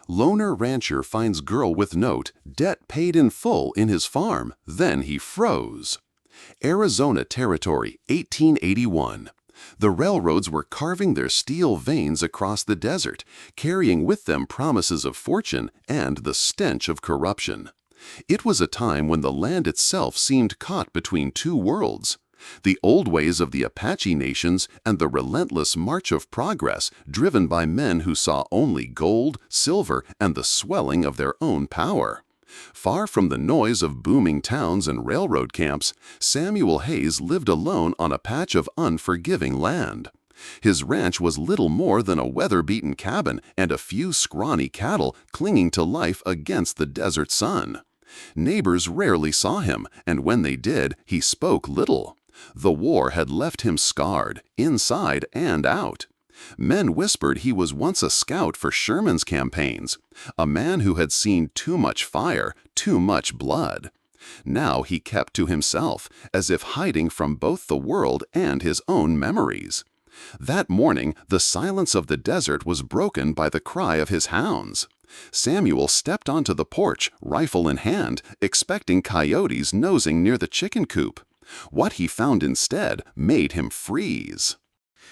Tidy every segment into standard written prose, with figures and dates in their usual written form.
Loner rancher finds girl with note, debt paid in full in his farm, then he froze. Arizona Territory, 1881. The railroads were carving their steel veins across the desert, carrying with them promises of fortune and the stench of corruption. It was a time when the land itself seemed caught between two worlds. The old ways of the Apache nations and the relentless march of progress driven by men who saw only gold, silver, and the swelling of their own power. Far from the noise of booming towns and railroad camps, Samuel Hayes lived alone on a patch of unforgiving land. His ranch was little more than a weather-beaten cabin and a few scrawny cattle clinging to life against the desert sun. Neighbors rarely saw him, and when they did, he spoke little. The war had left him scarred, inside and out. Men whispered he was once a scout for Sherman's campaigns, a man who had seen too much fire, too much blood. Now he kept to himself, as if hiding from both the world and his own memories. That morning, the silence of the desert was broken by the cry of his hounds. Samuel stepped onto the porch, rifle in hand, expecting coyotes nosing near the chicken coop. What he found instead made him freeze.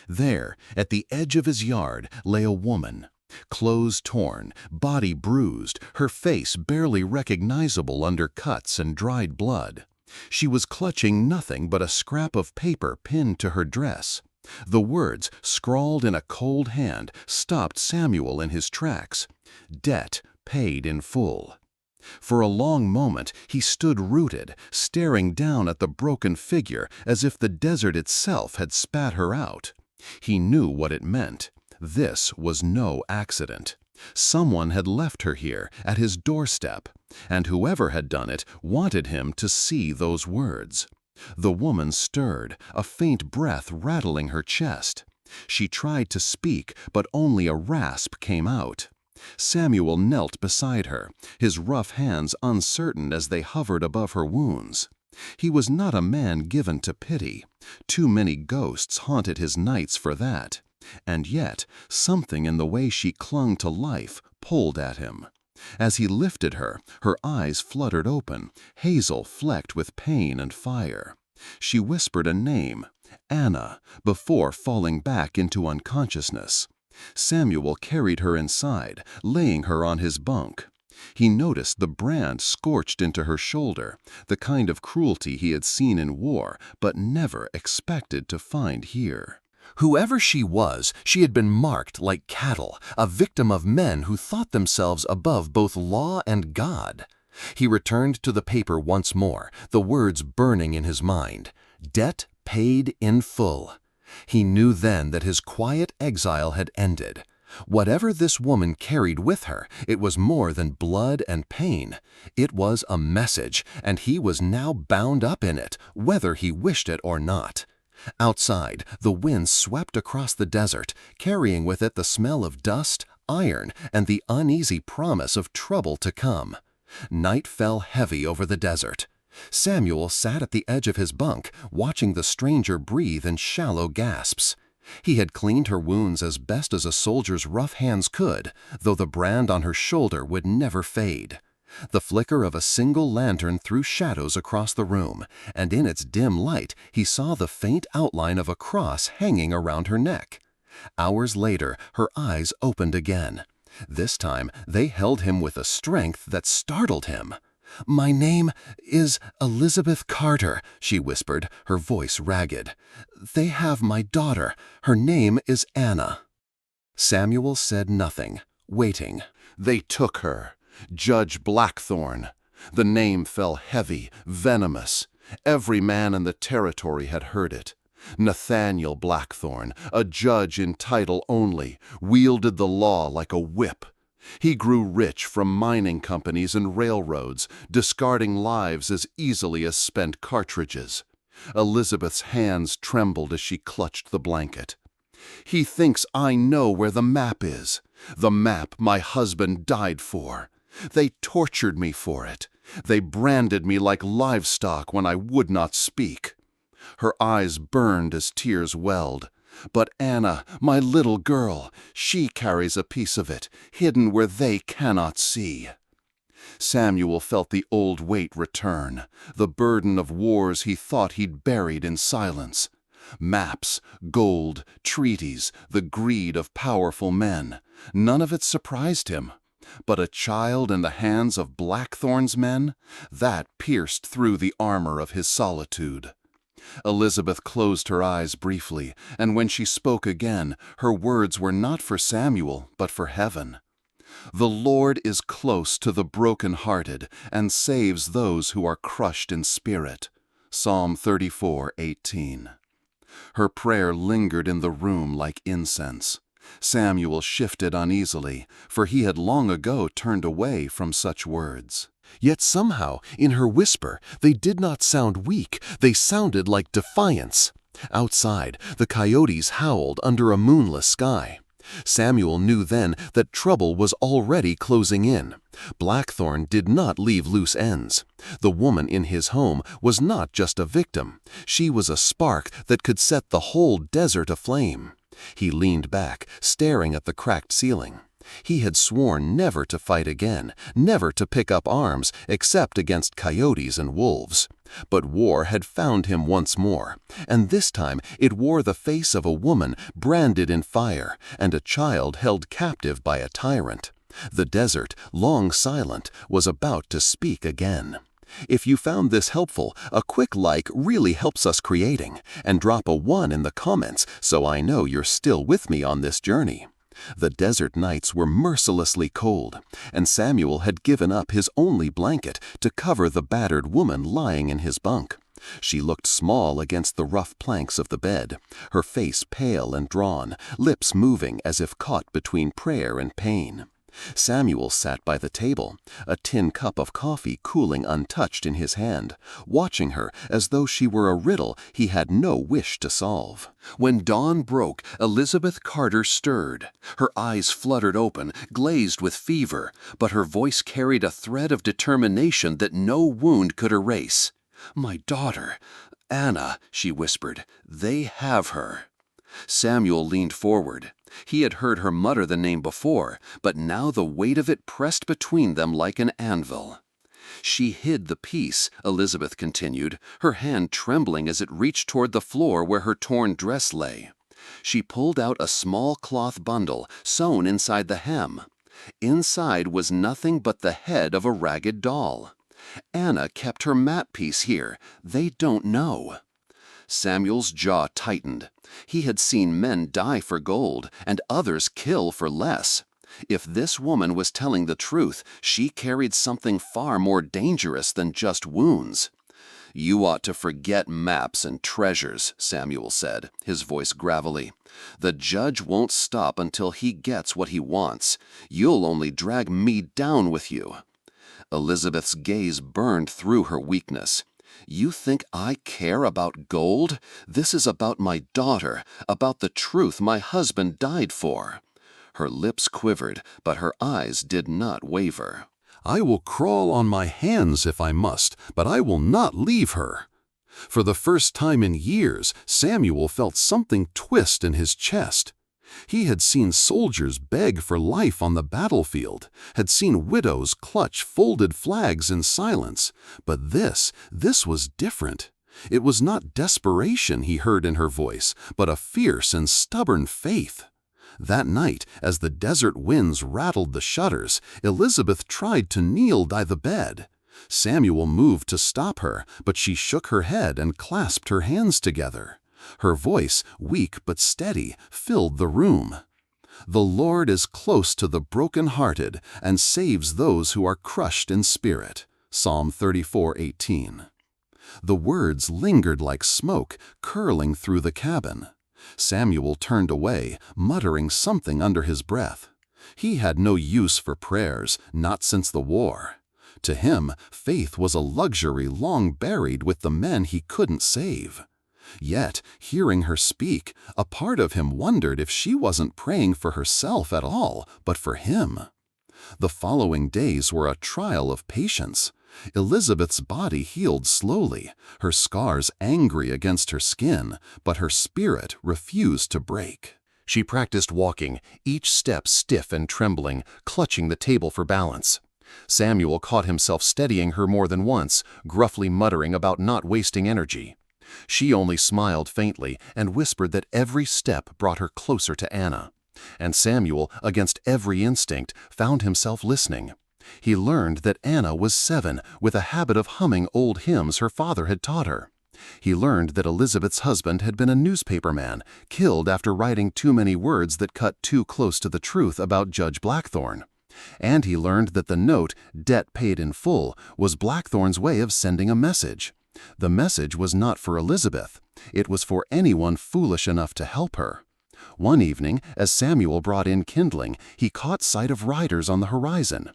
There, at the edge of his yard, lay a woman. Clothes torn, body bruised, her face barely recognizable under cuts and dried blood. She was clutching nothing but a scrap of paper pinned to her dress. The words, scrawled in a cold hand, stopped Samuel in his tracks. Debt paid in full. For a long moment he stood rooted, staring down at the broken figure as if the desert itself had spat her out. He knew what it meant. This was no accident. Someone had left her here, at his doorstep, and whoever had done it wanted him to see those words. The woman stirred, a faint breath rattling her chest. She tried to speak, but only a rasp came out. Samuel knelt beside her, his rough hands uncertain as they hovered above her wounds. He was not a man given to pity. Too many ghosts haunted his nights for that. And yet, something in the way she clung to life pulled at him. As he lifted her, her eyes fluttered open, hazel flecked with pain and fire. She whispered a name, Anna, before falling back into unconsciousness. Samuel carried her inside, laying her on his bunk. He noticed the brand scorched into her shoulder, the kind of cruelty he had seen in war, but never expected to find here. Whoever she was, she had been marked like cattle, a victim of men who thought themselves above both law and God. He returned to the paper once more, the words burning in his mind. Debt paid in full. He knew then that his quiet exile had ended. Whatever this woman carried with her, it was more than blood and pain. It was a message, and he was now bound up in it, whether he wished it or not. Outside, the wind swept across the desert, carrying with it the smell of dust, iron, and the uneasy promise of trouble to come. Night fell heavy over the desert. Samuel sat at the edge of his bunk, watching the stranger breathe in shallow gasps. He had cleaned her wounds as best as a soldier's rough hands could, though the brand on her shoulder would never fade. The flicker of a single lantern threw shadows across the room, and in its dim light he saw the faint outline of a cross hanging around her neck. Hours later, her eyes opened again. This time they held him with a strength that startled him. "My name is Elizabeth Carter," she whispered, her voice ragged. "They have my daughter. Her name is Anna." Samuel said nothing, waiting. They took her. Judge Blackthorne. The name fell heavy, venomous. Every man in the territory had heard it. Nathaniel Blackthorne, a judge in title only, wielded the law like a whip. He grew rich from mining companies and railroads, discarding lives as easily as spent cartridges. Elizabeth's hands trembled as she clutched the blanket. He thinks I know where the map is. The map my husband died for. They tortured me for it. They branded me like livestock when I would not speak. Her eyes burned as tears welled. But Anna, my little girl, she carries a piece of it, hidden where they cannot see." Samuel felt the old weight return, the burden of wars he thought he'd buried in silence. Maps, gold, treaties, the greed of powerful men. None of it surprised him. But a child in the hands of Blackthorn's men? That pierced through the armor of his solitude. Elizabeth closed her eyes briefly, and when she spoke again, her words were not for Samuel, but for heaven. "The Lord is close to the broken-hearted and saves those who are crushed in spirit." Psalm 34:18. Her prayer lingered in the room like incense. Samuel shifted uneasily, for he had long ago turned away from such words. Yet somehow, in her whisper, they did not sound weak, they sounded like defiance. Outside, the coyotes howled under a moonless sky. Samuel knew then that trouble was already closing in. Blackthorn did not leave loose ends. The woman in his home was not just a victim. She was a spark that could set the whole desert aflame. He leaned back, staring at the cracked ceiling. He had sworn never to fight again, never to pick up arms except against coyotes and wolves. But war had found him once more, and this time it wore the face of a woman branded in fire and a child held captive by a tyrant. The desert, long silent, was about to speak again. If you found this helpful, a quick like really helps us creating, and drop a 1 in the comments so I know you're still with me on this journey. The desert nights were mercilessly cold, and Samuel had given up his only blanket to cover the battered woman lying in his bunk. She looked small against the rough planks of the bed, her face pale and drawn, lips moving as if caught between prayer and pain. Samuel sat by the table, a tin cup of coffee cooling untouched in his hand, watching her as though she were a riddle he had no wish to solve. When dawn broke, Elizabeth Carter stirred. Her eyes fluttered open, glazed with fever, but her voice carried a thread of determination that no wound could erase. "My daughter, Anna," she whispered, "they have her." Samuel leaned forward. He had heard her mutter the name before, but now the weight of it pressed between them like an anvil. "She hid the piece," Elizabeth continued, her hand trembling as it reached toward the floor where her torn dress lay. She pulled out a small cloth bundle, sewn inside the hem. Inside was nothing but the head of a ragged doll. "Anna kept her map piece here. They don't know." Samuel's jaw tightened. He had seen men die for gold and others kill for less. If this woman was telling the truth, she carried something far more dangerous than just wounds. "You ought to forget maps and treasures," Samuel said, his voice gravelly. "The judge won't stop until he gets what he wants. You'll only drag me down with you." Elizabeth's gaze burned through her weakness. "You think I care about gold? This is about my daughter, about the truth my husband died for." Her lips quivered, but her eyes did not waver. "I will crawl on my hands if I must, but I will not leave her." For the first time in years, Samuel felt something twist in his chest. He had seen soldiers beg for life on the battlefield, had seen widows clutch folded flags in silence, but this was different. It was not desperation he heard in her voice, but a fierce and stubborn faith. That night, as the desert winds rattled the shutters, Elizabeth tried to kneel by the bed. Samuel moved to stop her, but she shook her head and clasped her hands together. Her voice, weak but steady, filled the room. "The Lord is close to the broken-hearted and saves those who are crushed in spirit." Psalm 34:18. The words lingered like smoke, curling through the cabin. Samuel turned away, muttering something under his breath. He had no use for prayers, not since the war. To him, faith was a luxury long buried with the men he couldn't save. Yet, hearing her speak, a part of him wondered if she wasn't praying for herself at all, but for him. The following days were a trial of patience. Elizabeth's body healed slowly, her scars angry against her skin, but her spirit refused to break. She practiced walking, each step stiff and trembling, clutching the table for balance. Samuel caught himself steadying her more than once, gruffly muttering about not wasting energy. She only smiled faintly and whispered that every step brought her closer to Anna. And Samuel, against every instinct, found himself listening. He learned that Anna was 7, with a habit of humming old hymns her father had taught her. He learned that Elizabeth's husband had been a newspaperman, killed after writing too many words that cut too close to the truth about Judge Blackthorne. And he learned that the note, "Debt Paid in Full," was Blackthorne's way of sending a message. The message was not for Elizabeth. It was for anyone foolish enough to help her. One evening, as Samuel brought in kindling, he caught sight of riders on the horizon.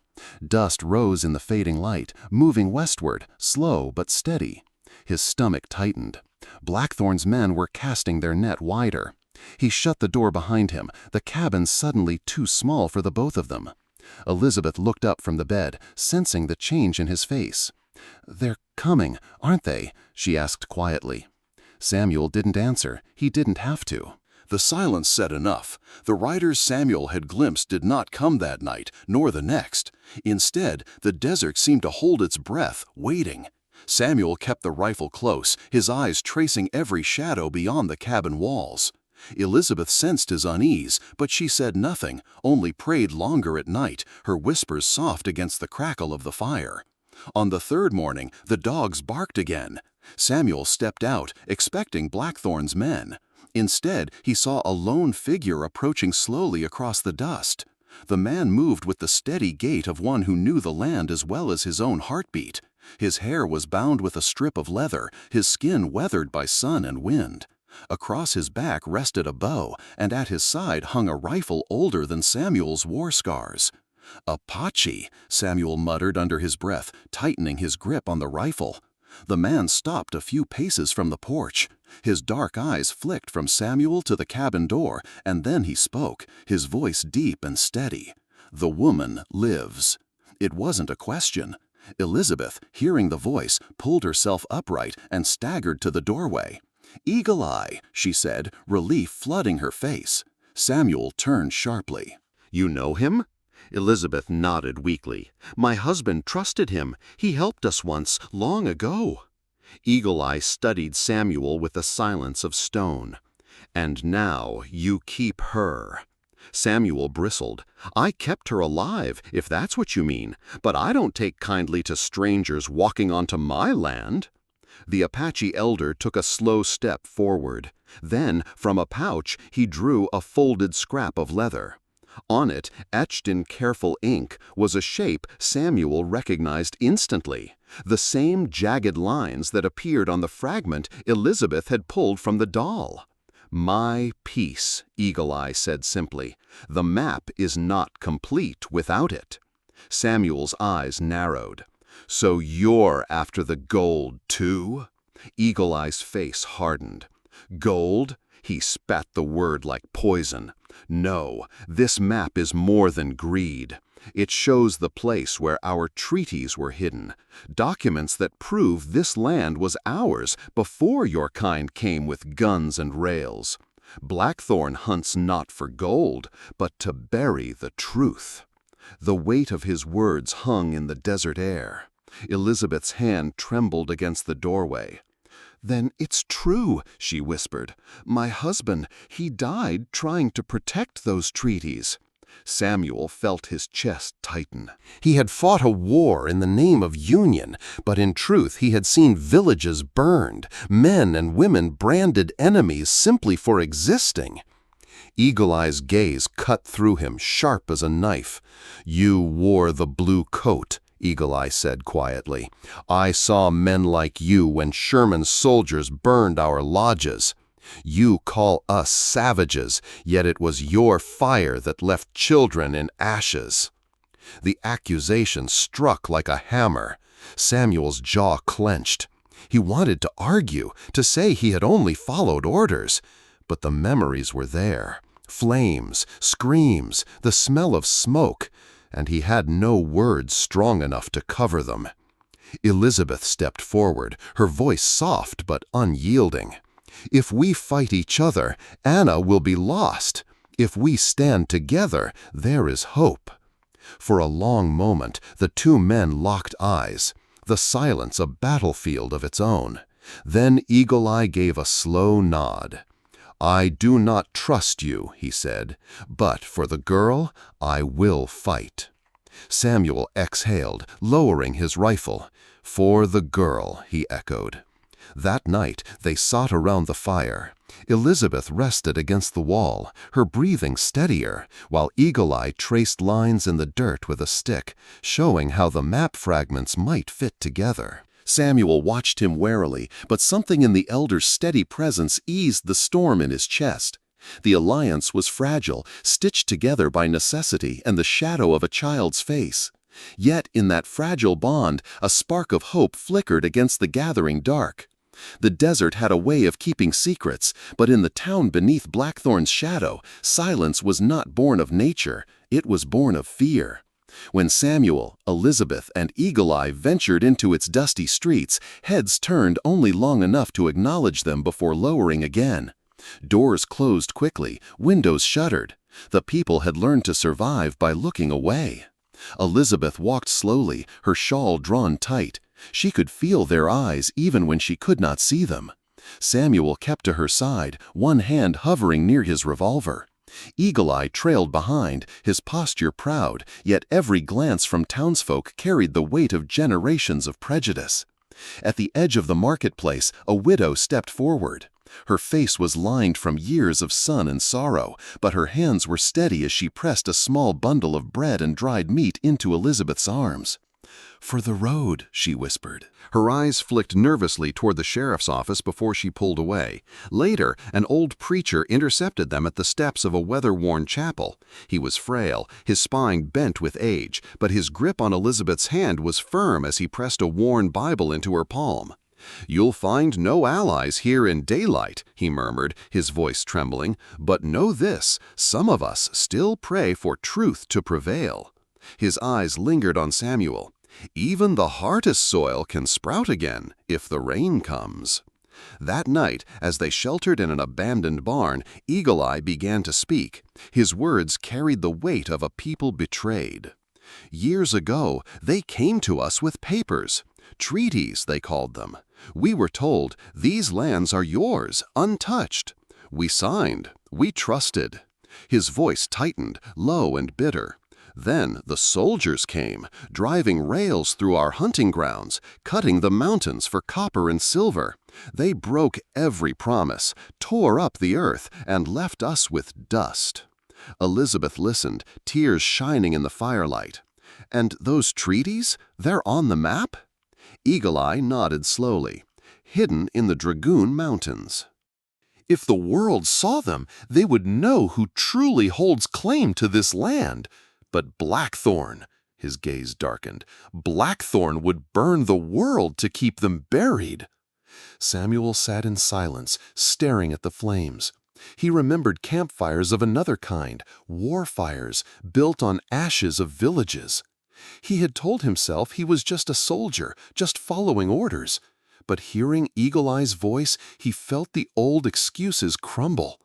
Dust rose in the fading light, moving westward, slow but steady. His stomach tightened. Blackthorne's men were casting their net wider. He shut the door behind him, the cabin suddenly too small for the both of them. Elizabeth looked up from the bed, sensing the change in his face. "They're coming, aren't they?" she asked quietly. Samuel didn't answer. He didn't have to. The silence said enough. The riders Samuel had glimpsed did not come that night, nor the next. Instead, the desert seemed to hold its breath, waiting. Samuel kept the rifle close, his eyes tracing every shadow beyond the cabin walls. Elizabeth sensed his unease, but she said nothing, only prayed longer at night, her whispers soft against the crackle of the fire. On the third morning, the dogs barked again. Samuel stepped out, expecting Blackthorne's men. Instead, he saw a lone figure approaching slowly across the dust. The man moved with the steady gait of one who knew the land as well as his own heartbeat. His hair was bound with a strip of leather, his skin weathered by sun and wind. Across his back rested a bow, and at his side hung a rifle older than Samuel's war scars. "Apache," Samuel muttered under his breath, tightening his grip on the rifle. The man stopped a few paces from the porch. His dark eyes flicked from Samuel to the cabin door, and then he spoke, his voice deep and steady. "The woman lives." It wasn't a question. Elizabeth, hearing the voice, pulled herself upright and staggered to the doorway. "Eagle Eye," she said, relief flooding her face. Samuel turned sharply. "You know him?" Elizabeth nodded weakly. "My husband trusted him. He helped us once, long ago." Eagle Eye studied Samuel with the silence of stone. "And now you keep her." Samuel bristled. "I kept her alive, if that's what you mean, but I don't take kindly to strangers walking onto my land." The Apache elder took a slow step forward. Then, from a pouch, he drew a folded scrap of leather. On it, etched in careful ink, was a shape Samuel recognized instantly, the same jagged lines that appeared on the fragment Elizabeth had pulled from the doll. "My piece," Eagle Eye said simply. "The map is not complete without it." Samuel's eyes narrowed. "So you're after the gold, too?" Eagle Eye's face hardened. "Gold?" He spat the word like poison. "No, this map is more than greed. It shows the place where our treaties were hidden, documents that prove this land was ours before your kind came with guns and rails. Blackthorne hunts not for gold, but to bury the truth." The weight of his words hung in the desert air. Elizabeth's hand trembled against the doorway. "Then it's true," she whispered. "My husband, he died trying to protect those treaties." Samuel felt his chest tighten. He had fought a war in the name of union, but in truth he had seen villages burned, men and women branded enemies simply for existing. Eagle Eye's gaze cut through him, sharp as a knife. "You wore the blue coat," Eagle Eye said quietly. "I saw men like you when Sherman's soldiers burned our lodges. You call us savages, yet it was your fire that left children in ashes." The accusation struck like a hammer. Samuel's jaw clenched. He wanted to argue, to say he had only followed orders. But the memories were there. Flames, screams, the smell of smoke, and he had no words strong enough to cover them. Elizabeth stepped forward, her voice soft but unyielding. "If we fight each other, Anna will be lost. If we stand together, there is hope." For a long moment, the two men locked eyes, the silence a battlefield of its own. Then Eagle Eye gave a slow nod. "I do not trust you," he said, "but for the girl, I will fight." Samuel exhaled, lowering his rifle. "For the girl," he echoed. That night they sat around the fire. Elizabeth rested against the wall, her breathing steadier, while Eagle Eye traced lines in the dirt with a stick, showing how the map fragments might fit together. Samuel watched him warily, but something in the elder's steady presence eased the storm in his chest. The alliance was fragile, stitched together by necessity and the shadow of a child's face. Yet in that fragile bond, a spark of hope flickered against the gathering dark. The desert had a way of keeping secrets, but in the town beneath Blackthorn's shadow, silence was not born of nature, it was born of fear. When Samuel, Elizabeth, and Eagle Eye ventured into its dusty streets, heads turned only long enough to acknowledge them before lowering again. Doors closed quickly, windows shuttered. The people had learned to survive by looking away. Elizabeth walked slowly, her shawl drawn tight. She could feel their eyes even when she could not see them. Samuel kept to her side, one hand hovering near his revolver. Eagle Eye trailed behind, his posture proud, yet every glance from townsfolk carried the weight of generations of prejudice. At the edge of the marketplace, a widow stepped forward. Her face was lined from years of sun and sorrow, but her hands were steady as she pressed a small bundle of bread and dried meat into Elizabeth's arms. "For the road," she whispered. Her eyes flicked nervously toward the sheriff's office before she pulled away. Later, an old preacher intercepted them at the steps of a weather-worn chapel. He was frail, his spine bent with age, but his grip on Elizabeth's hand was firm as he pressed a worn Bible into her palm. "You'll find no allies here in daylight," he murmured, his voice trembling, "but know this, some of us still pray for truth to prevail." His eyes lingered on Samuel. "Even the hardest soil can sprout again if the rain comes." That night, as they sheltered in an abandoned barn, Eagle Eye began to speak. His words carried the weight of a people betrayed. "Years ago, they came to us with papers. Treaties, they called them. We were told, these lands are yours, untouched. We signed. We trusted." His voice tightened, low and bitter. "Then the soldiers came, driving rails through our hunting grounds, cutting the mountains for copper and silver. They broke every promise, tore up the earth, and left us with dust." Elizabeth listened, tears shining in the firelight. "And those treaties? They're on the map?" Eagle Eye nodded slowly. "Hidden in the Dragoon Mountains." "If the world saw them, they would know who truly holds claim to this land. But Blackthorn," his gaze darkened, "Blackthorn would burn the world to keep them buried." Samuel sat in silence, staring at the flames. He remembered campfires of another kind, war fires, built on ashes of villages. He had told himself he was just a soldier, just following orders. But hearing Eagle Eye's voice, he felt the old excuses crumble.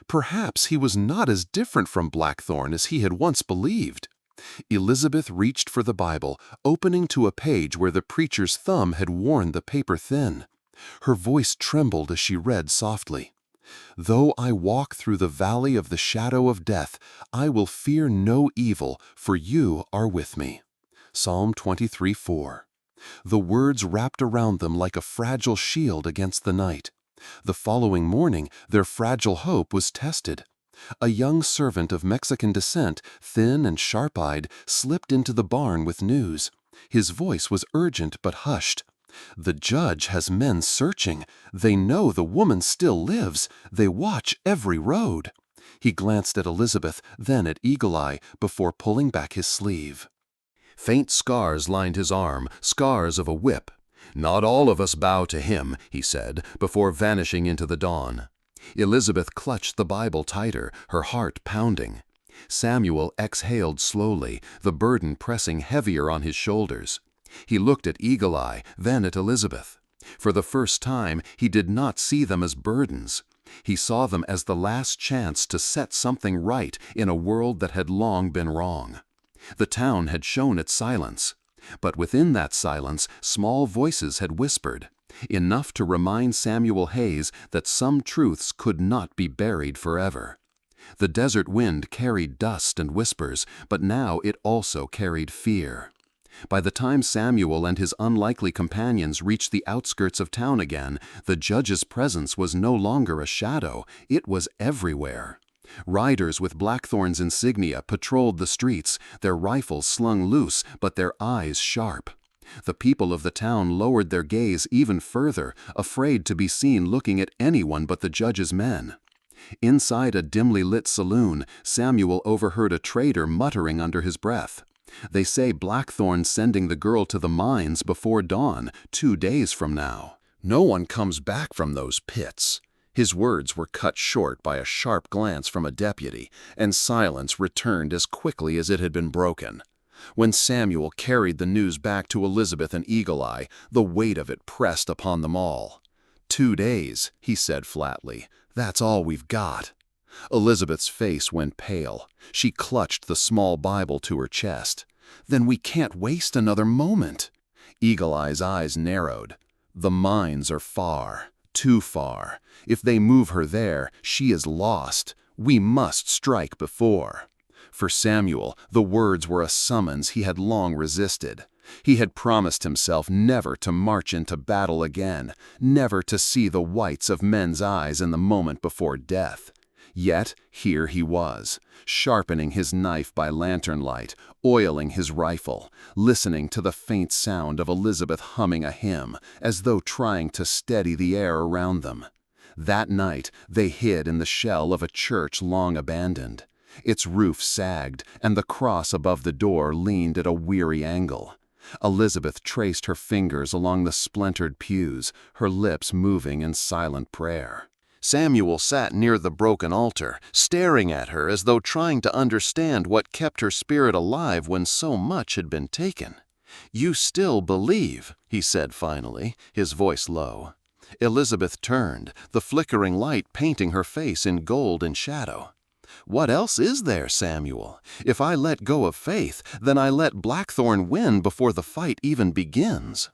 Perhaps he was not as different from Blackthorn as he had once believed. Elizabeth reached for the Bible, opening to a page where the preacher's thumb had worn the paper thin. Her voice trembled as she read softly. "Though I walk through the valley of the shadow of death, I will fear no evil, for you are with me." Psalm 23:4. The words wrapped around them like a fragile shield against the night. The following morning, their fragile hope was tested. A young servant of Mexican descent, thin and sharp-eyed, slipped into the barn with news. His voice was urgent but hushed. "The judge has men searching. They know the woman still lives. They watch every road." He glanced at Elizabeth, then at Eagle Eye, before pulling back his sleeve. Faint scars lined his arm, scars of a whip. "Not all of us bow to him," he said, before vanishing into the dawn. Elizabeth clutched the Bible tighter, her heart pounding. Samuel exhaled slowly, the burden pressing heavier on his shoulders. He looked at Eagle Eye, then at Elizabeth. For the first time, he did not see them as burdens. He saw them as the last chance to set something right in a world that had long been wrong. The town had shown its silence. But within that silence, small voices had whispered, enough to remind Samuel Hayes that some truths could not be buried forever. The desert wind carried dust and whispers, but now it also carried fear. By the time Samuel and his unlikely companions reached the outskirts of town again, the judge's presence was no longer a shadow, it was everywhere. Riders with Blackthorn's insignia patrolled the streets, their rifles slung loose but their eyes sharp. The people of the town lowered their gaze even further, afraid to be seen looking at anyone but the judge's men. Inside a dimly lit saloon, Samuel overheard a trader muttering under his breath. "They say Blackthorn's sending the girl to the mines before dawn, 2 days from now. No one comes back from those pits." His words were cut short by a sharp glance from a deputy, and silence returned as quickly as it had been broken. When Samuel carried the news back to Elizabeth and Eagle Eye, the weight of it pressed upon them all. 2 days, he said flatly. "That's all we've got." Elizabeth's face went pale. She clutched the small Bible to her chest. "Then we can't waste another moment." Eagle Eye's eyes narrowed. "The mines are far, too far. If they move her there, she is lost. We must strike before." For Samuel, the words were a summons he had long resisted. He had promised himself never to march into battle again, never to see the whites of men's eyes in the moment before death. Yet here he was, sharpening his knife by lantern light, oiling his rifle, listening to the faint sound of Elizabeth humming a hymn, as though trying to steady the air around them. That night, they hid in the shell of a church long abandoned. Its roof sagged, and the cross above the door leaned at a weary angle. Elizabeth traced her fingers along the splintered pews, her lips moving in silent prayer. Samuel sat near the broken altar, staring at her as though trying to understand what kept her spirit alive when so much had been taken. "You still believe," he said finally, his voice low. Elizabeth turned, the flickering light painting her face in gold and shadow. "What else is there, Samuel? If I let go of faith, then I let Blackthorn win before the fight even begins."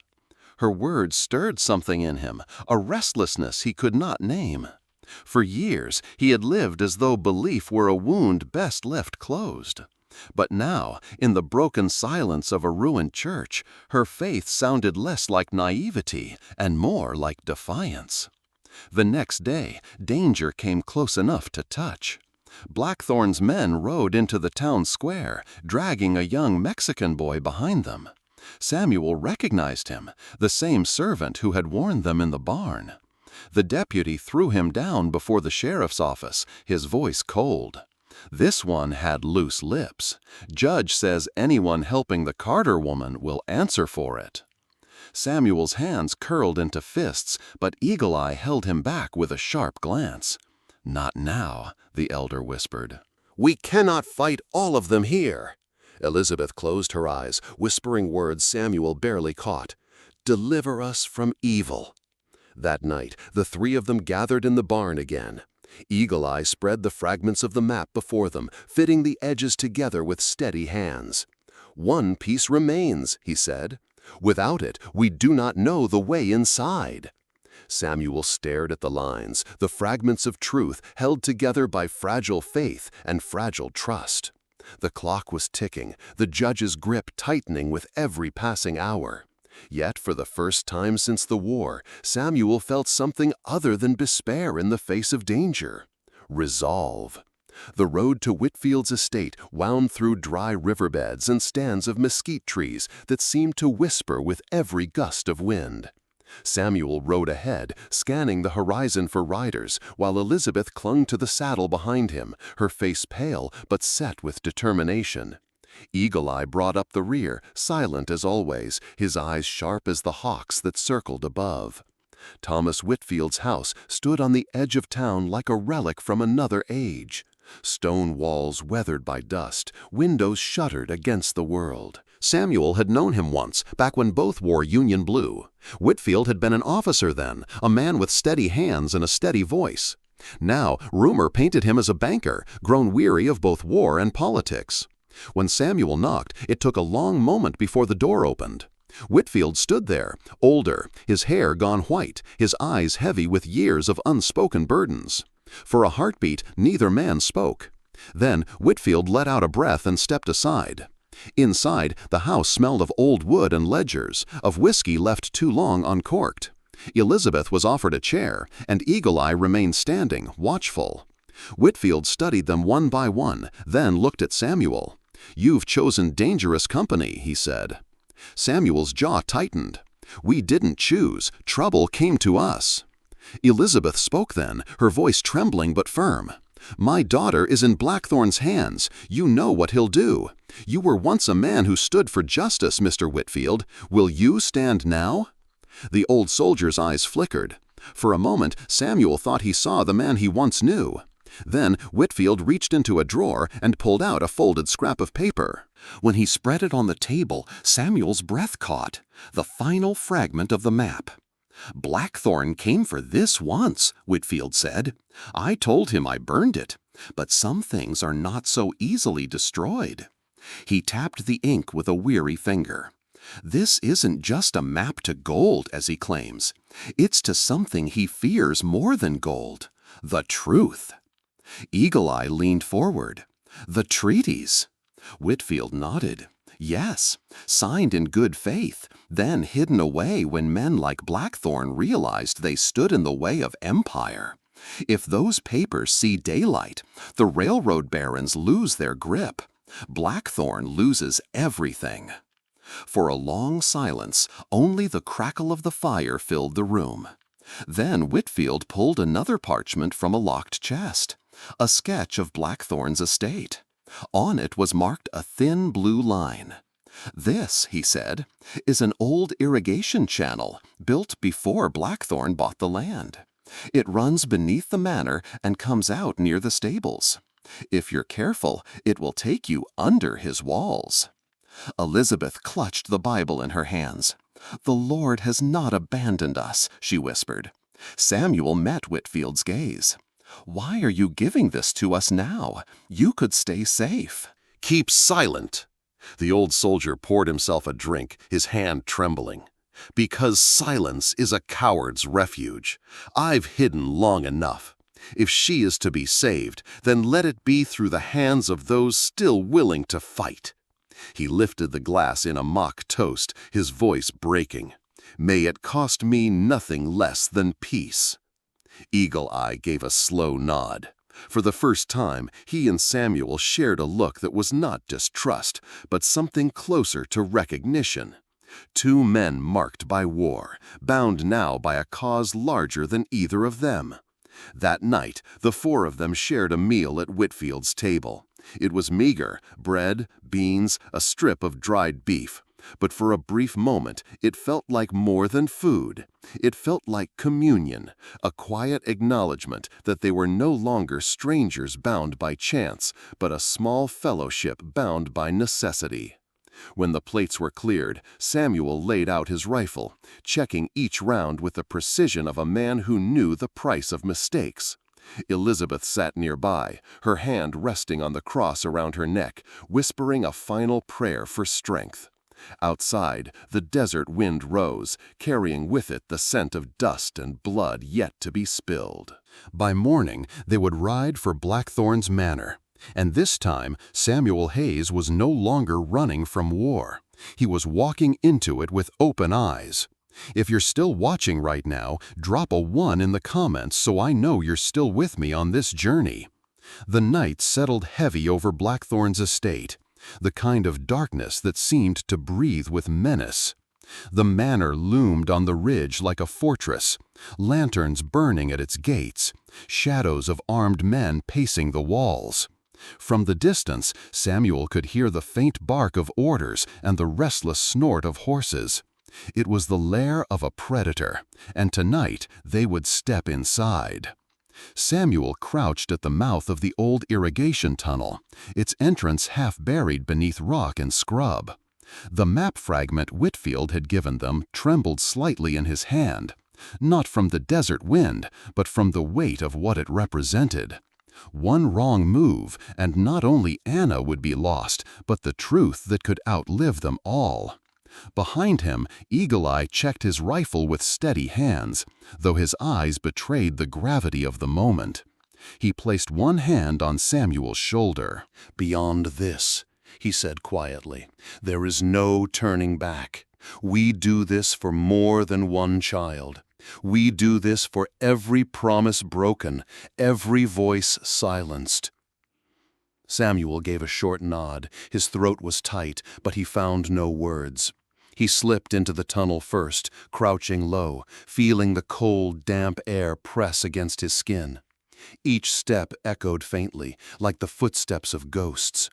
Her words stirred something in him, a restlessness he could not name. For years, he had lived as though belief were a wound best left closed. But now, in the broken silence of a ruined church, her faith sounded less like naivety and more like defiance. The next day, danger came close enough to touch. Blackthorn's men rode into the town square, dragging a young Mexican boy behind them. Samuel recognized him, the same servant who had warned them in the barn. The deputy threw him down before the sheriff's office, his voice cold. This one had loose lips. "Judge says anyone helping the Carter woman will answer for it." Samuel's hands curled into fists, but Eagle Eye held him back with a sharp glance. "Not now," the elder whispered. "We cannot fight all of them here." Elizabeth closed her eyes, whispering words Samuel barely caught. "Deliver us from evil." That night, the 3 of them gathered in the barn again. Eagle Eye spread the fragments of the map before them, fitting the edges together with steady hands. "One piece remains," he said. "Without it, we do not know the way inside." Samuel stared at the lines, the fragments of truth held together by fragile faith and fragile trust. The clock was ticking, the judge's grip tightening with every passing hour. Yet, for the first time since the war, Samuel felt something other than despair in the face of danger. Resolve. The road to Whitfield's estate wound through dry riverbeds and stands of mesquite trees that seemed to whisper with every gust of wind. Samuel rode ahead, scanning the horizon for riders, while Elizabeth clung to the saddle behind him, her face pale but set with determination. Eagle Eye brought up the rear, silent as always, his eyes sharp as the hawks that circled above. Thomas Whitfield's house stood on the edge of town like a relic from another age. Stone walls weathered by dust, windows shuttered against the world. Samuel had known him once, back when both wore Union blue. Whitfield had been an officer then, a man with steady hands and a steady voice. Now, rumor painted him as a banker, grown weary of both war and politics. When Samuel knocked, it took a long moment before the door opened. Whitfield stood there, older, his hair gone white, his eyes heavy with years of unspoken burdens. For a heartbeat, neither man spoke. Then Whitfield let out a breath and stepped aside. Inside, the house smelled of old wood and ledgers, of whiskey left too long uncorked. Elizabeth was offered a chair, and Eagle Eye remained standing, watchful. Whitfield studied them one by one, then looked at Samuel. "You've chosen dangerous company," he said. Samuel's jaw tightened. "We didn't choose. Trouble came to us." Elizabeth spoke then, her voice trembling but firm. "My daughter is in Blackthorn's hands. You know what he'll do. You were once a man who stood for justice, Mr. Whitfield. Will you stand now?" The old soldier's eyes flickered. For a moment, Samuel thought he saw the man he once knew. Then Whitfield reached into a drawer and pulled out a folded scrap of paper. When he spread it on the table, Samuel's breath caught. The final fragment of the map. "Blackthorn came for this once," Whitfield said. "I told him I burned it. But some things are not so easily destroyed." He tapped the ink with a weary finger. "This isn't just a map to gold, as he claims. It's to something he fears more than gold. The truth." Eagle Eye leaned forward. "The treaties?" Whitfield nodded. "Yes, signed in good faith, then hidden away when men like Blackthorn realized they stood in the way of empire. If those papers see daylight, the railroad barons lose their grip. Blackthorn loses everything." For a long silence, only the crackle of the fire filled the room. Then Whitfield pulled another parchment from a locked chest, a sketch of Blackthorn's estate. On it was marked a thin blue line. "This," he said, "is an old irrigation channel built before Blackthorn bought the land. It runs beneath the manor and comes out near the stables. If you're careful, it will take you under his walls." Elizabeth clutched the Bible in her hands. "The Lord has not abandoned us," she whispered. Samuel met Whitfield's gaze. "Why are you giving this to us now? You could stay safe." "Keep silent." The old soldier poured himself a drink, his hand trembling. "Because silence is a coward's refuge. I've hidden long enough. If she is to be saved, then let it be through the hands of those still willing to fight." He lifted the glass in a mock toast, his voice breaking. "May it cost me nothing less than peace." Eagle Eye gave a slow nod. For the first time, he and Samuel shared a look that was not distrust, but something closer to recognition. Two men marked by war, bound now by a cause larger than either of them. That night, the four of them shared a meal at Whitfield's table. It was meager: bread, beans, a strip of dried beef. But for a brief moment, it felt like more than food. It felt like communion, a quiet acknowledgement that they were no longer strangers bound by chance, but a small fellowship bound by necessity. When the plates were cleared, Samuel laid out his rifle, checking each round with the precision of a man who knew the price of mistakes. Elizabeth sat nearby, her hand resting on the cross around her neck, whispering a final prayer for strength. Outside, the desert wind rose, carrying with it the scent of dust and blood yet to be spilled. By morning, they would ride for Blackthorn's manor. And this time, Samuel Hayes was no longer running from war. He was walking into it with open eyes. If you're still watching right now, drop a 1 in the comments so I know you're still with me on this journey. The night settled heavy over Blackthorn's estate, the kind of darkness that seemed to breathe with menace. The manor loomed on the ridge like a fortress, lanterns burning at its gates, shadows of armed men pacing the walls. From the distance, Samuel could hear the faint bark of orders and the restless snort of horses. It was the lair of a predator, and tonight they would step inside. Samuel crouched at the mouth of the old irrigation tunnel, its entrance half buried beneath rock and scrub. The map fragment Whitfield had given them trembled slightly in his hand, not from the desert wind, but from the weight of what it represented. One wrong move, and not only Anna would be lost, but the truth that could outlive them all. Behind him, Eagle Eye checked his rifle with steady hands, though his eyes betrayed the gravity of the moment. He placed one hand on Samuel's shoulder. "Beyond this," he said quietly, "there is no turning back. We do this for more than one child. We do this for every promise broken, every voice silenced." Samuel gave a short nod. His throat was tight, but he found no words. He slipped into the tunnel first, crouching low, feeling the cold, damp air press against his skin. Each step echoed faintly, like the footsteps of ghosts.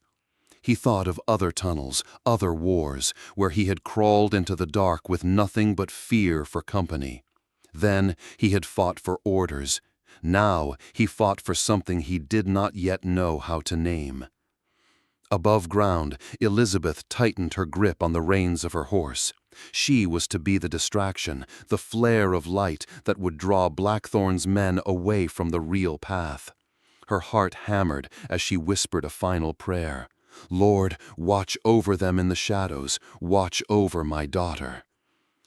He thought of other tunnels, other wars, where he had crawled into the dark with nothing but fear for company. Then he had fought for orders. Now he fought for something he did not yet know how to name. Above ground, Elizabeth tightened her grip on the reins of her horse. She was to be the distraction, the flare of light that would draw Blackthorn's men away from the real path. Her heart hammered as she whispered a final prayer. "Lord, watch over them in the shadows. Watch over my daughter."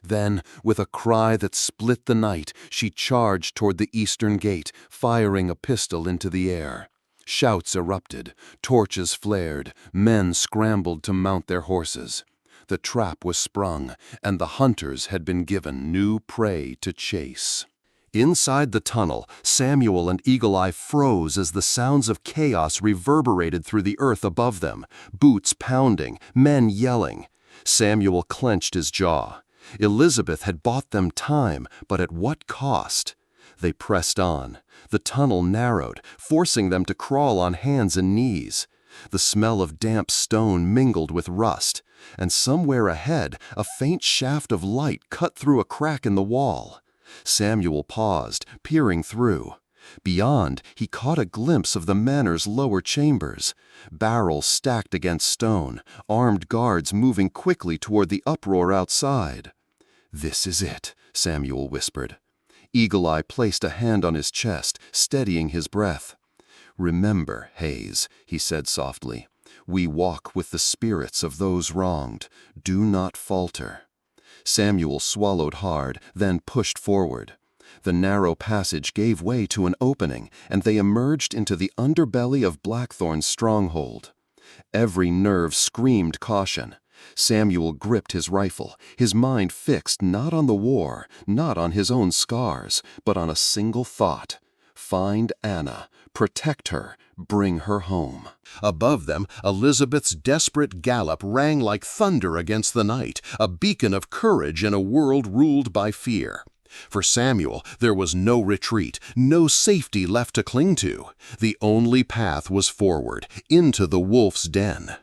Then, with a cry that split the night, she charged toward the eastern gate, firing a pistol into the air. Shouts erupted, torches flared, men scrambled to mount their horses. The trap was sprung, and the hunters had been given new prey to chase. Inside the tunnel, Samuel and Eagle Eye froze as the sounds of chaos reverberated through the earth above them, boots pounding, men yelling. Samuel clenched his jaw. Elizabeth had bought them time, but at what cost? They pressed on. The tunnel narrowed, forcing them to crawl on hands and knees. The smell of damp stone mingled with rust, and somewhere ahead, a faint shaft of light cut through a crack in the wall. Samuel paused, peering through. Beyond, he caught a glimpse of the manor's lower chambers. Barrels stacked against stone, armed guards moving quickly toward the uproar outside. "This is it," Samuel whispered. Eagle Eye placed a hand on his chest, steadying his breath. "Remember, Hayes," he said softly, "we walk with the spirits of those wronged. Do not falter." Samuel swallowed hard, then pushed forward. The narrow passage gave way to an opening, and they emerged into the underbelly of Blackthorn's stronghold. Every nerve screamed caution. Samuel gripped his rifle, his mind fixed not on the war, not on his own scars, but on a single thought: find Anna, protect her, bring her home. Above them, Elizabeth's desperate gallop rang like thunder against the night, a beacon of courage in a world ruled by fear. For Samuel, there was no retreat, no safety left to cling to. The only path was forward, into the wolf's den.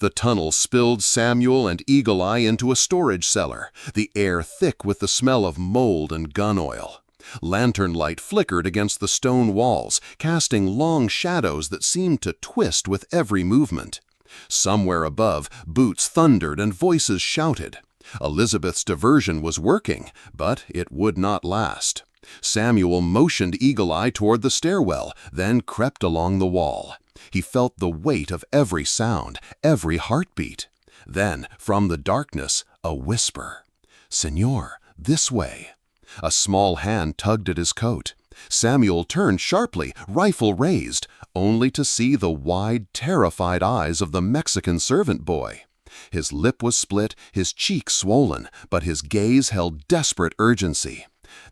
The tunnel spilled Samuel and Eagle Eye into a storage cellar, the air thick with the smell of mold and gun oil. Lantern light flickered against the stone walls, casting long shadows that seemed to twist with every movement. Somewhere above, boots thundered and voices shouted. Elizabeth's diversion was working, but it would not last. Samuel motioned Eagle Eye toward the stairwell, then crept along the wall. He felt the weight of every sound, every heartbeat. Then, from the darkness, a whisper. "Senor, this way." A small hand tugged at his coat. Samuel turned sharply, rifle raised, only to see the wide, terrified eyes of the Mexican servant boy. His lip was split, his cheek swollen, but his gaze held desperate urgency.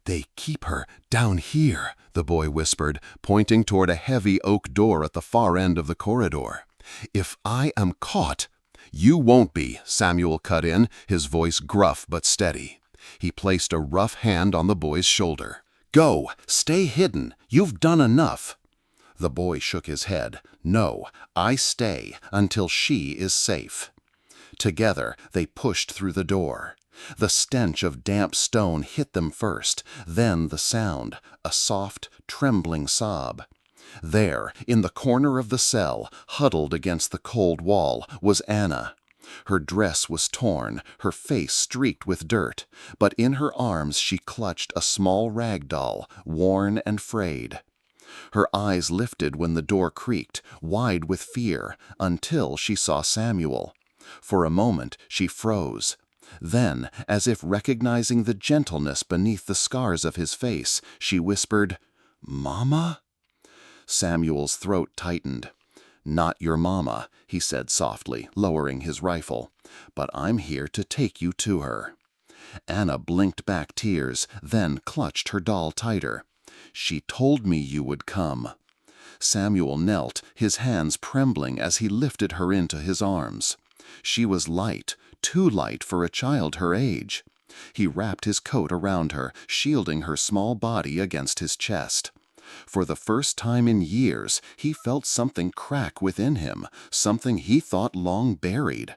"They keep her down here," the boy whispered, pointing toward a heavy oak door at the far end of the corridor. "If I am caught—" "You won't be," Samuel cut in, his voice gruff but steady. He placed a rough hand on the boy's shoulder. "Go, stay hidden. You've done enough." The boy shook his head. "No, I stay until she is safe." Together, they pushed through the door. The stench of damp stone hit them first, then the sound, a soft, trembling sob. There, in the corner of the cell, huddled against the cold wall, was Anna. Her dress was torn, her face streaked with dirt, but in her arms she clutched a small rag doll, worn and frayed. Her eyes lifted when the door creaked, wide with fear, until she saw Samuel. For a moment she froze. Then, as if recognizing the gentleness beneath the scars of his face, she whispered, "Mama?" Samuel's throat tightened. "Not your mama," he said softly, lowering his rifle, "but I'm here to take you to her." Anna blinked back tears, then clutched her doll tighter. "She told me you would come." Samuel knelt, his hands trembling as he lifted her into his arms. She was light, too light for a child her age. He wrapped his coat around her, shielding her small body against his chest. For the first time in years, he felt something crack within him, something he thought long buried.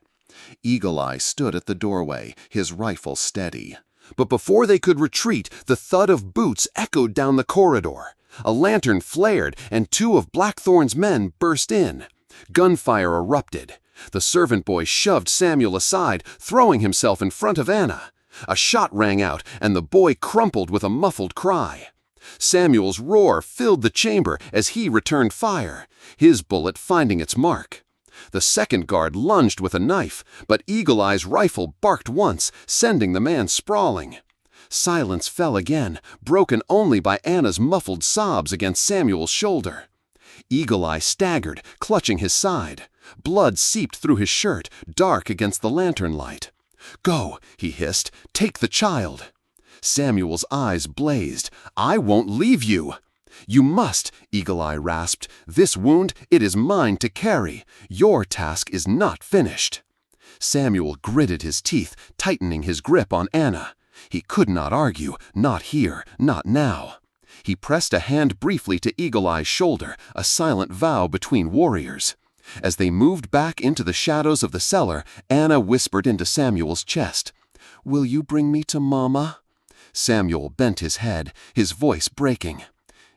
Eagle Eye stood at the doorway, his rifle steady. But before they could retreat, the thud of boots echoed down the corridor. A lantern flared, and two of Blackthorn's men burst in. Gunfire erupted. The servant boy shoved Samuel aside, throwing himself in front of Anna. A shot rang out, and the boy crumpled with a muffled cry. Samuel's roar filled the chamber as he returned fire, his bullet finding its mark. The second guard lunged with a knife, but Eagle Eye's rifle barked once, sending the man sprawling. Silence fell again, broken only by Anna's muffled sobs against Samuel's shoulder. Eagle Eye staggered, clutching his side. Blood seeped through his shirt, dark against the lantern light. "Go," he hissed, "take the child." Samuel's eyes blazed. "I won't leave you." "You must," Eagle Eye rasped. "This wound, it is mine to carry. Your task is not finished." Samuel gritted his teeth, tightening his grip on Anna. He could not argue, not here, not now. He pressed a hand briefly to Eagle Eye's shoulder, a silent vow between warriors. As they moved back into the shadows of the cellar, Anna whispered into Samuel's chest, "Will you bring me to Mama?" Samuel bent his head, his voice breaking.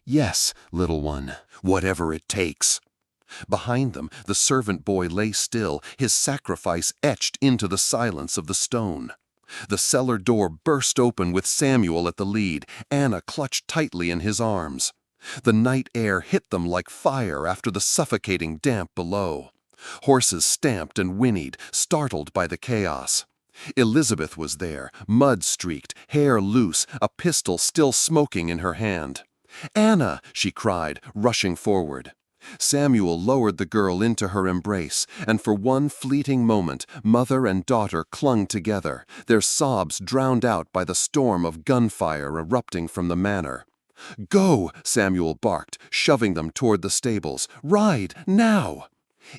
"Yes, little one, whatever it takes." Behind them, the servant boy lay still, his sacrifice etched into the silence of the stone. The cellar door burst open with Samuel at the lead, Anna clutched tightly in his arms. The night air hit them like fire after the suffocating damp below. Horses stamped and whinnied, startled by the chaos. Elizabeth was there, mud-streaked, hair loose, a pistol still smoking in her hand. "Anna!" she cried, rushing forward. Samuel lowered the girl into her embrace, and for one fleeting moment, mother and daughter clung together, their sobs drowned out by the storm of gunfire erupting from the manor. "Go!" Samuel barked, shoving them toward the stables. "Ride, now!"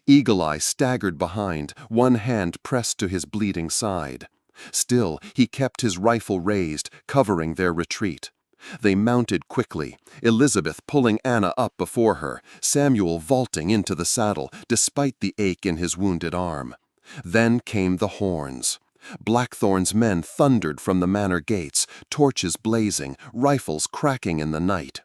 Eagle Eye staggered behind, one hand pressed to his bleeding side. Still, he kept his rifle raised, covering their retreat. They mounted quickly, Elizabeth pulling Anna up before her, Samuel vaulting into the saddle, despite the ache in his wounded arm. Then came the horns. Blackthorn's men thundered from the manor gates, torches blazing, rifles cracking in the night.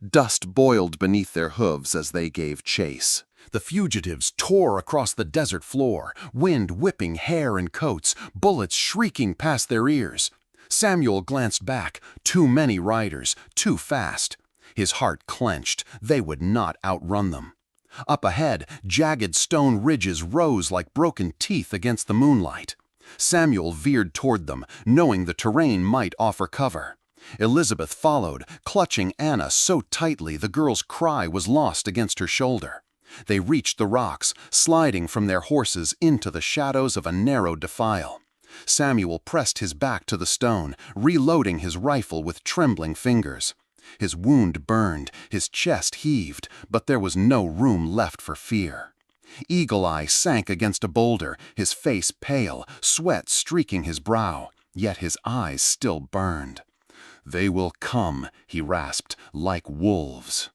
Dust boiled beneath their hooves as they gave chase. The fugitives tore across the desert floor, wind whipping hair and coats, bullets shrieking past their ears. Samuel glanced back, too many riders, too fast. His heart clenched, they would not outrun them. Up ahead, jagged stone ridges rose like broken teeth against the moonlight. Samuel veered toward them, knowing the terrain might offer cover. Elizabeth followed, clutching Anna so tightly the girl's cry was lost against her shoulder. They reached the rocks, sliding from their horses into the shadows of a narrow defile. Samuel pressed his back to the stone, reloading his rifle with trembling fingers. His wound burned, his chest heaved, but there was no room left for fear. Eagle Eye sank against a boulder, his face pale, sweat streaking his brow, yet his eyes still burned. "They will come," he rasped, "like wolves."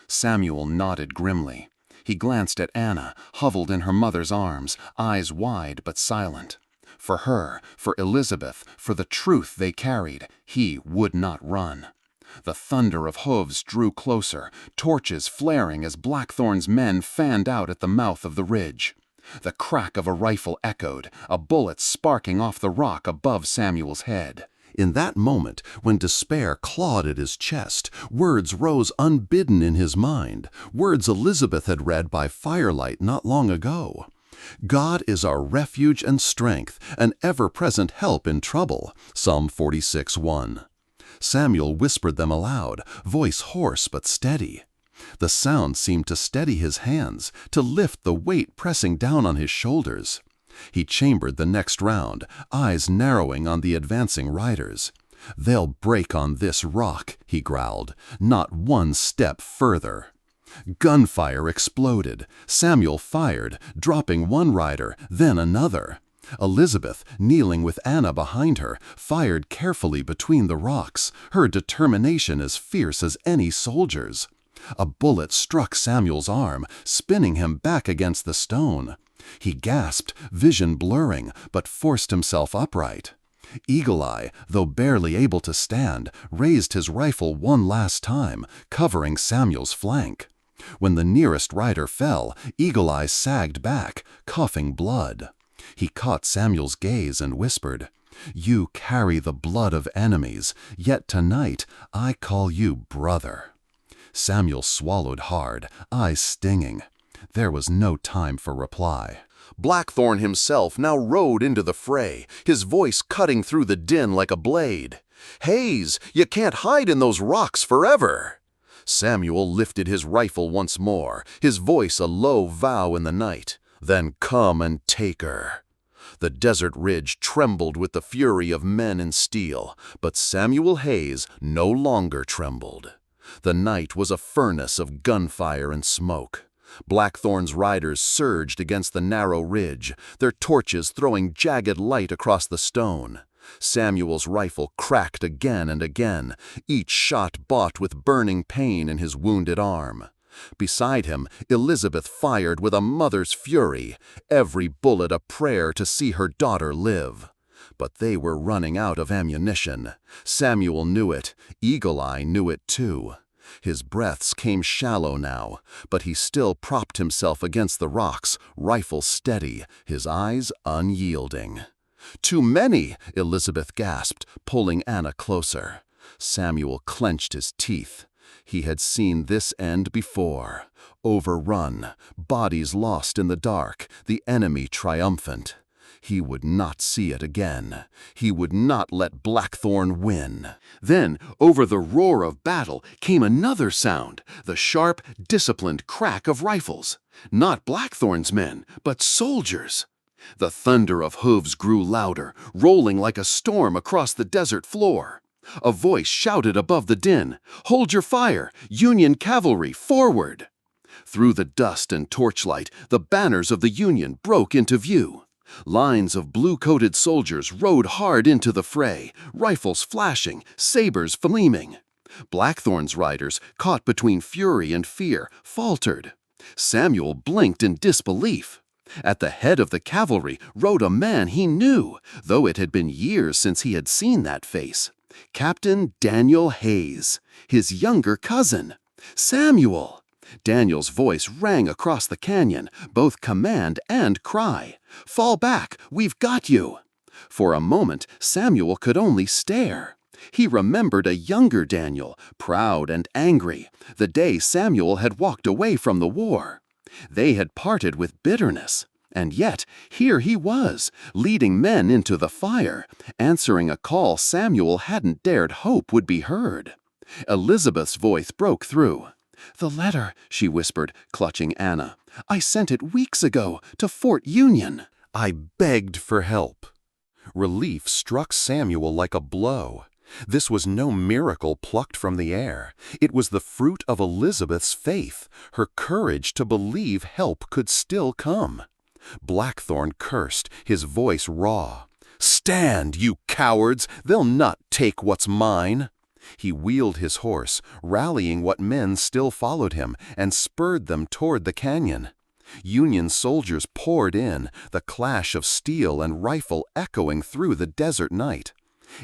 Samuel nodded grimly. He glanced at Anna, huddled in her mother's arms, eyes wide but silent. For her, for Elizabeth, for the truth they carried, he would not run. The thunder of hooves drew closer, torches flaring as Blackthorn's men fanned out at the mouth of the ridge. The crack of a rifle echoed, a bullet sparking off the rock above Samuel's head. In that moment, when despair clawed at his chest, words rose unbidden in his mind, words Elizabeth had read by firelight not long ago. God is our refuge and strength, an ever-present help in trouble, Psalm 46:1. Samuel whispered them aloud, voice hoarse but steady. The sound seemed to steady his hands, to lift the weight pressing down on his shoulders. He chambered the next round, eyes narrowing on the advancing riders. "They'll break on this rock," he growled, "not one step further." Gunfire exploded. Samuel fired, dropping one rider, then another. Elizabeth, kneeling with Anna behind her, fired carefully between the rocks, her determination as fierce as any soldier's. A bullet struck Samuel's arm, spinning him back against the stone. He gasped, vision blurring, but forced himself upright. Eagle Eye, though barely able to stand, raised his rifle one last time, covering Samuel's flank. When the nearest rider fell, Eagle Eye sagged back, coughing blood. He caught Samuel's gaze and whispered, "You carry the blood of enemies, yet tonight I call you brother." Samuel swallowed hard, eyes stinging. There was no time for reply. Blackthorn himself now rode into the fray, his voice cutting through the din like a blade. "Hayes, you can't hide in those rocks forever!" Samuel lifted his rifle once more, his voice a low vow in the night. "Then come and take her." The desert ridge trembled with the fury of men in steel, but Samuel Hayes no longer trembled. The night was a furnace of gunfire and smoke. Blackthorn's riders surged against the narrow ridge, their torches throwing jagged light across the stone. Samuel's rifle cracked again and again, each shot bought with burning pain in his wounded arm. Beside him, Elizabeth fired with a mother's fury, every bullet a prayer to see her daughter live. But they were running out of ammunition. Samuel knew it. Eagle Eye knew it too. His breaths came shallow now, but he still propped himself against the rocks, rifle steady, his eyes unyielding. "Too many!" Elizabeth gasped, pulling Anna closer. Samuel clenched his teeth. He had seen this end before. Overrun, bodies lost in the dark, the enemy triumphant. He would not see it again. He would not let Blackthorn win. Then, over the roar of battle, came another sound, the sharp, disciplined crack of rifles. Not Blackthorn's men, but soldiers. The thunder of hooves grew louder, rolling like a storm across the desert floor. A voice shouted above the din, "Hold your fire! Union cavalry, forward!" Through the dust and torchlight, the banners of the Union broke into view. Lines of blue-coated soldiers rode hard into the fray, rifles flashing, sabers gleaming. Blackthorn's riders, caught between fury and fear, faltered. Samuel blinked in disbelief. At the head of the cavalry rode a man he knew, though it had been years since he had seen that face. Captain Daniel Hayes, his younger cousin. "Samuel!" Daniel's voice rang across the canyon, both command and cry. "Fall back! We've got you!" For a moment, Samuel could only stare. He remembered a younger Daniel, proud and angry, the day Samuel had walked away from the war. They had parted with bitterness, and yet here he was, leading men into the fire, answering a call Samuel hadn't dared hope would be heard. Elizabeth's voice broke through. "The letter," she whispered, clutching Anna. "I sent it weeks ago to Fort Union." I begged for help. Relief struck Samuel like a blow. This was no miracle plucked from the air. It was the fruit of Elizabeth's faith, her courage to believe help could still come. Blackthorn cursed, his voice raw. "Stand, you cowards! They'll not take what's mine!" He wheeled his horse, rallying what men still followed him, and spurred them toward the canyon. Union soldiers poured in, the clash of steel and rifle echoing through the desert night.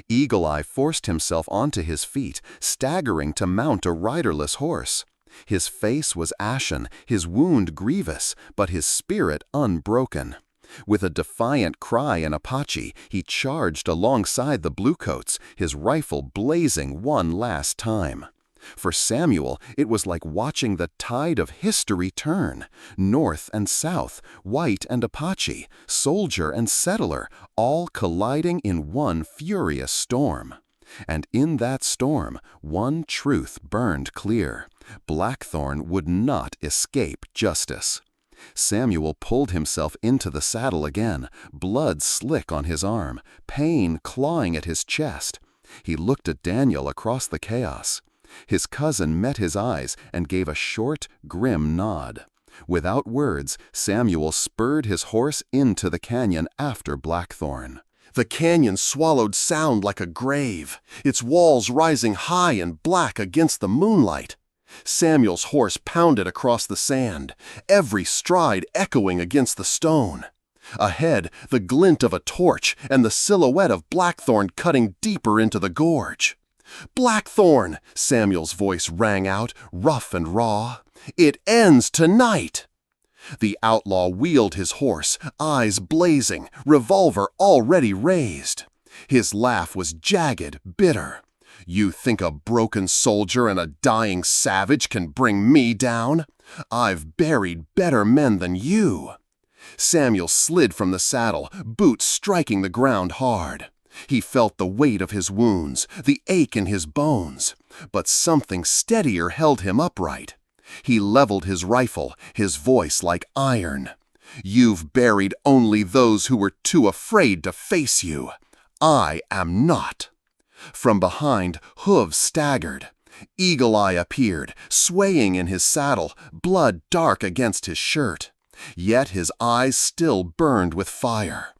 Eagle Eye forced himself onto his feet, staggering to mount a riderless horse. His face was ashen, his wound grievous, but his spirit unbroken. With a defiant cry in Apache, he charged alongside the bluecoats, his rifle blazing one last time. For Samuel, it was like watching the tide of history turn. North and South, white and Apache, soldier and settler, all colliding in one furious storm. And in that storm, one truth burned clear. Blackthorn would not escape justice. Samuel pulled himself into the saddle again, blood slick on his arm, pain clawing at his chest. He looked at Daniel across the chaos. His cousin met his eyes and gave a short, grim nod. Without words, Samuel spurred his horse into the canyon after Blackthorn. The canyon swallowed sound like a grave, its walls rising high and black against the moonlight. Samuel's horse pounded across the sand, every stride echoing against the stone. Ahead, the glint of a torch and the silhouette of Blackthorn cutting deeper into the gorge. "Blackthorn!" Samuel's voice rang out, rough and raw. "It ends tonight!" The outlaw wheeled his horse, eyes blazing, revolver already raised. His laugh was jagged, bitter. "You think a broken soldier and a dying savage can bring me down? I've buried better men than you." Samuel slid from the saddle, boots striking the ground hard. He felt the weight of his wounds, the ache in his bones, but something steadier held him upright. He leveled his rifle, his voice like iron. "You've buried only those who were too afraid to face you. I am not." From behind, hooves staggered. Eagle Eye appeared, swaying in his saddle, blood dark against his shirt. Yet his eyes still burned with fire.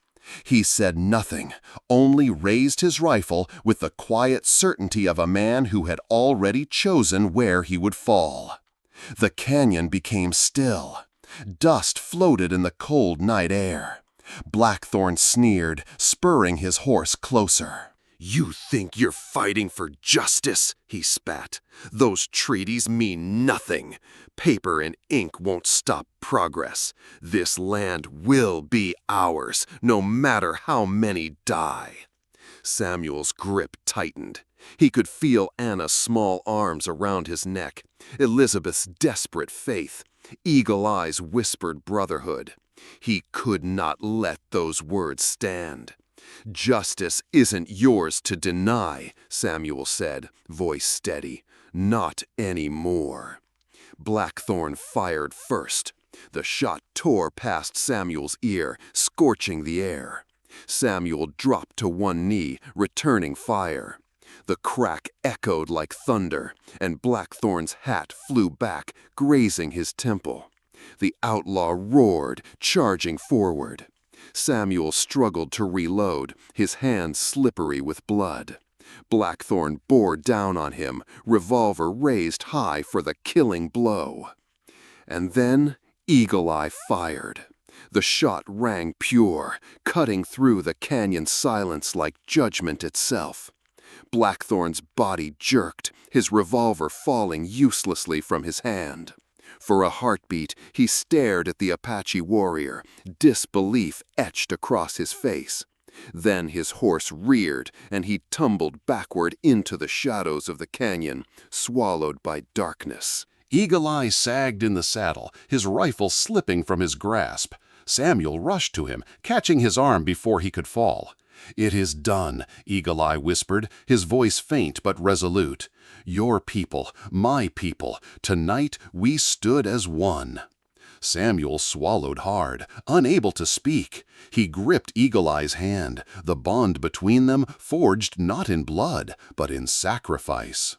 He said nothing, only raised his rifle with the quiet certainty of a man who had already chosen where he would fall. The canyon became still. Dust floated in the cold night air. Blackthorn sneered, spurring his horse closer. "You think you're fighting for justice?" he spat. "Those treaties mean nothing. Paper and ink won't stop progress. This land will be ours, no matter how many die." Samuel's grip tightened. He could feel Anna's small arms around his neck, Elizabeth's desperate faith, Eagle Eye's whispered brotherhood. He could not let those words stand. "Justice isn't yours to deny," Samuel said, voice steady. "Not anymore." Blackthorn fired first. The shot tore past Samuel's ear, scorching the air. Samuel dropped to one knee, returning fire. The crack echoed like thunder, and Blackthorn's hat flew back, grazing his temple. The outlaw roared, charging forward. Samuel struggled to reload, his hands slippery with blood. Blackthorn bore down on him, revolver raised high for the killing blow. And then Eagle Eye fired. The shot rang pure, cutting through the canyon silence like judgment itself. Blackthorn's body jerked, his revolver falling uselessly from his hand. For a heartbeat, he stared at the Apache warrior, disbelief etched across his face. Then his horse reared, and he tumbled backward into the shadows of the canyon, swallowed by darkness. Eagle Eye sagged in the saddle, his rifle slipping from his grasp. Samuel rushed to him, catching his arm before he could fall. "It is done," Eagle Eye whispered, his voice faint but resolute. "Your people, my people, tonight we stood as one." Samuel swallowed hard, unable to speak. He gripped Eagle Eye's hand, the bond between them forged not in blood, but in sacrifice.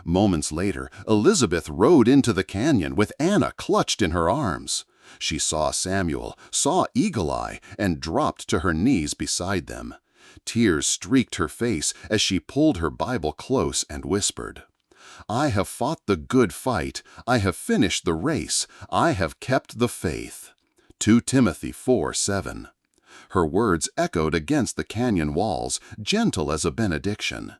Moments later, Elizabeth rode into the canyon with Anna clutched in her arms. She saw Samuel, saw Eagle Eye, and dropped to her knees beside them. Tears streaked her face as she pulled her Bible close and whispered, "I have fought the good fight, I have finished the race, I have kept the faith." 2 Timothy 4:7. Her words echoed against the canyon walls, gentle as a benediction.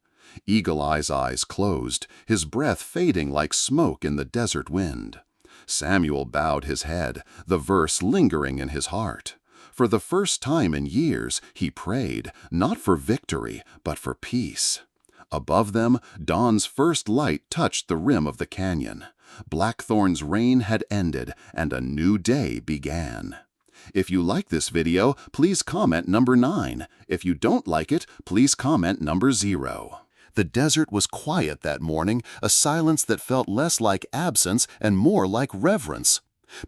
Eagle Eye's eyes closed, his breath fading like smoke in the desert wind. Samuel bowed his head, the verse lingering in his heart. For the first time in years, he prayed, not for victory, but for peace. Above them, dawn's first light touched the rim of the canyon. Blackthorn's reign had ended, and a new day began. If you like this video, please comment number 9. If you don't like it, please comment number 0. The desert was quiet that morning, a silence that felt less like absence and more like reverence.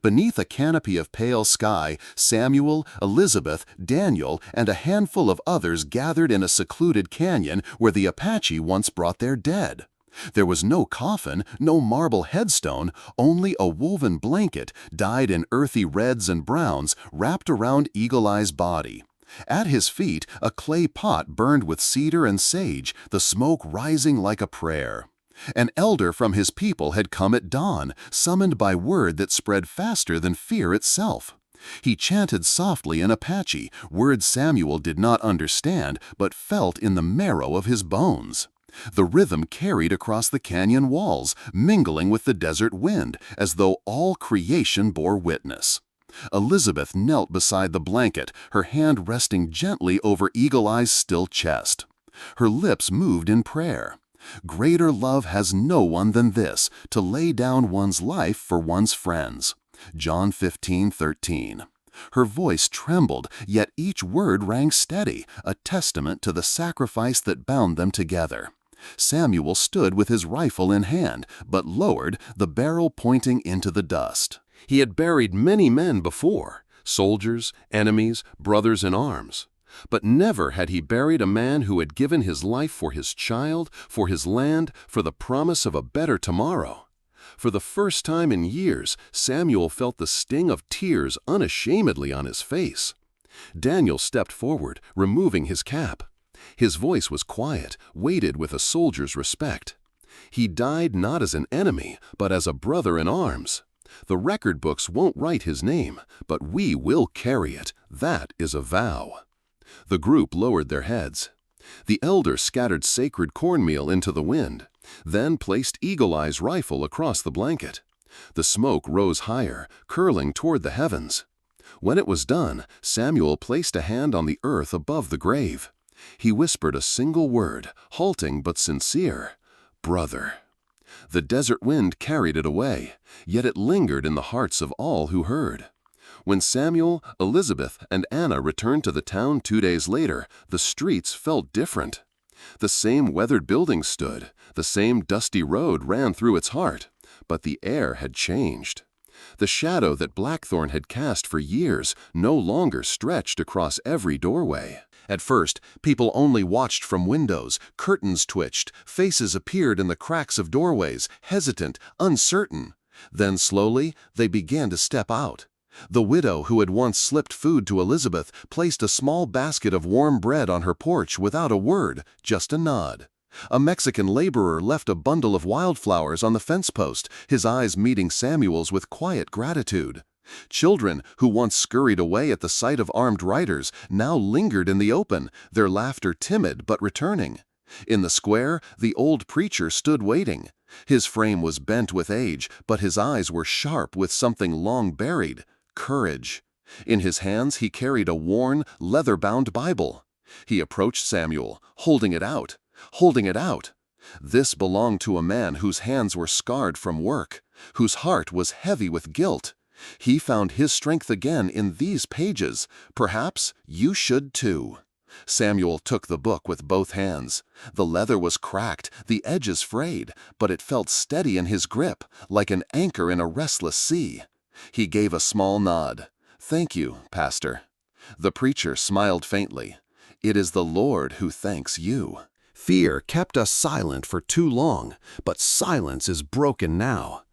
Beneath a canopy of pale sky, Samuel, Elizabeth, Daniel, and a handful of others gathered in a secluded canyon where the Apache once brought their dead. There was no coffin, no marble headstone, only a woven blanket, dyed in earthy reds and browns, wrapped around Eagle Eye's body. At his feet, a clay pot burned with cedar and sage, the smoke rising like a prayer. An elder from his people had come at dawn, summoned by word that spread faster than fear itself. He chanted softly in Apache, words Samuel did not understand but felt in the marrow of his bones. The rhythm carried across the canyon walls, mingling with the desert wind, as though all creation bore witness. Elizabeth knelt beside the blanket, her hand resting gently over Eagle Eye's still chest. Her lips moved in prayer. Greater love has no one than this, to lay down one's life for one's friends. John 15:13. Her voice trembled, yet each word rang steady, a testament to the sacrifice that bound them together. Samuel stood with his rifle in hand, but lowered, the barrel pointing into the dust. He had buried many men before, soldiers, enemies, brothers in arms. But never had he buried a man who had given his life for his child, for his land, for the promise of a better tomorrow. For the first time in years, Samuel felt the sting of tears unashamedly on his face. Daniel stepped forward, removing his cap. His voice was quiet, weighted with a soldier's respect. He died not as an enemy, but as a brother in arms. The record books won't write his name, but we will carry it. That is a vow. The group lowered their heads. The elder scattered sacred cornmeal into the wind, then placed Eagle Eye's rifle across the blanket. The smoke rose higher, curling toward the heavens. When it was done, Samuel placed a hand on the earth above the grave. He whispered a single word, halting but sincere, "Brother." The desert wind carried it away, yet it lingered in the hearts of all who heard. When Samuel, Elizabeth, and Anna returned to the town 2 days later, the streets felt different. The same weathered buildings stood, the same dusty road ran through its heart, but the air had changed. The shadow that Blackthorn had cast for years no longer stretched across every doorway. At first, people only watched from windows, curtains twitched, faces appeared in the cracks of doorways, hesitant, uncertain. Then slowly, they began to step out. The widow who had once slipped food to Elizabeth placed a small basket of warm bread on her porch without a word, just a nod. A Mexican laborer left a bundle of wildflowers on the fence post, his eyes meeting Samuel's with quiet gratitude. Children who once scurried away at the sight of armed riders now lingered in the open, their laughter timid but returning. In the square, the old preacher stood waiting. His frame was bent with age, but his eyes were sharp with something long buried. Courage. In his hands he carried a worn, leather-bound Bible. He approached Samuel, holding it out. This belonged to a man whose hands were scarred from work, whose heart was heavy with guilt. He found his strength again in these pages. Perhaps you should too. Samuel took the book with both hands. The leather was cracked, the edges frayed, but it felt steady in his grip, like an anchor in a restless sea. He gave a small nod. "Thank you, Pastor." The preacher smiled faintly. "It is the Lord who thanks you." Fear kept us silent for too long, but silence is broken now.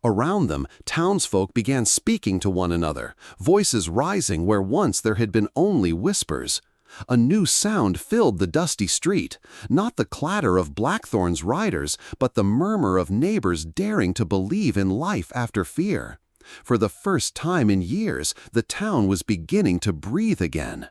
Around them, townsfolk began speaking to one another, voices rising where once there had been only whispers. A new sound filled the dusty street, not the clatter of Blackthorn's riders, but the murmur of neighbors daring to believe in life after fear. For the first time in years, the town was beginning to breathe again.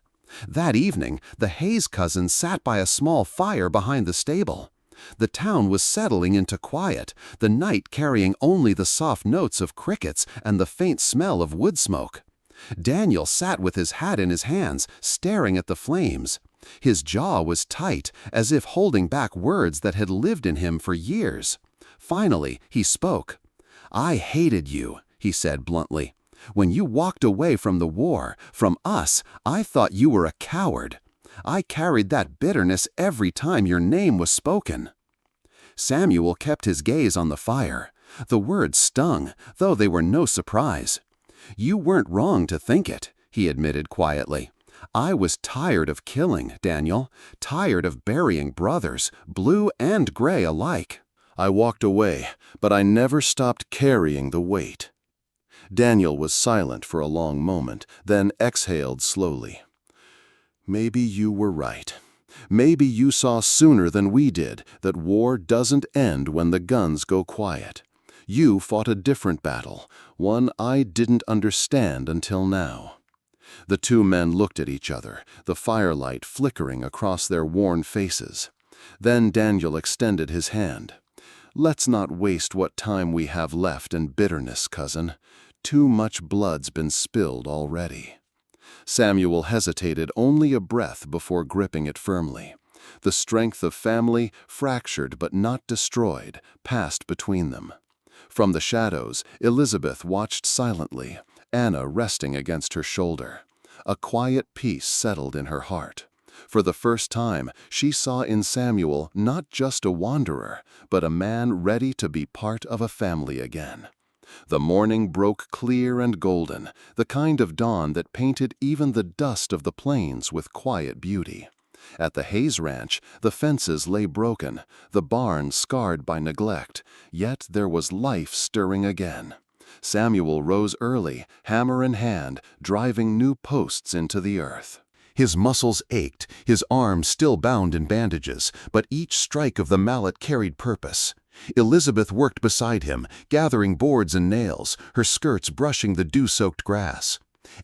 That evening, the Hayes cousins sat by a small fire behind the stable. The town was settling into quiet, the night carrying only the soft notes of crickets and the faint smell of wood smoke. Daniel sat with his hat in his hands, staring at the flames. His jaw was tight, as if holding back words that had lived in him for years. Finally, he spoke. "I hated you," he said bluntly. "When you walked away from the war, from us, I thought you were a coward. I carried that bitterness every time your name was spoken." Samuel kept his gaze on the fire. The words stung, though they were no surprise. "You weren't wrong to think it," he admitted quietly. "I was tired of killing, Daniel, tired of burying brothers, blue and gray alike. I walked away, but I never stopped carrying the weight." Daniel was silent for a long moment, then exhaled slowly. "Maybe you were right. Maybe you saw sooner than we did that war doesn't end when the guns go quiet. You fought a different battle, one I didn't understand until now." The two men looked at each other, the firelight flickering across their worn faces. Then Daniel extended his hand. "Let's not waste what time we have left in bitterness, cousin. Too much blood's been spilled already." Samuel hesitated only a breath before gripping it firmly. The strength of family, fractured but not destroyed, passed between them. From the shadows, Elizabeth watched silently, Anna resting against her shoulder. A quiet peace settled in her heart. For the first time, she saw in Samuel not just a wanderer, but a man ready to be part of a family again. The morning broke clear and golden, the kind of dawn that painted even the dust of the plains with quiet beauty. At the Hayes Ranch, the fences lay broken, the barn scarred by neglect, yet there was life stirring again. Samuel rose early, hammer in hand, driving new posts into the earth. His muscles ached, his arms still bound in bandages, but each strike of the mallet carried purpose. Elizabeth worked beside him, gathering boards and nails, her skirts brushing the dew-soaked grass.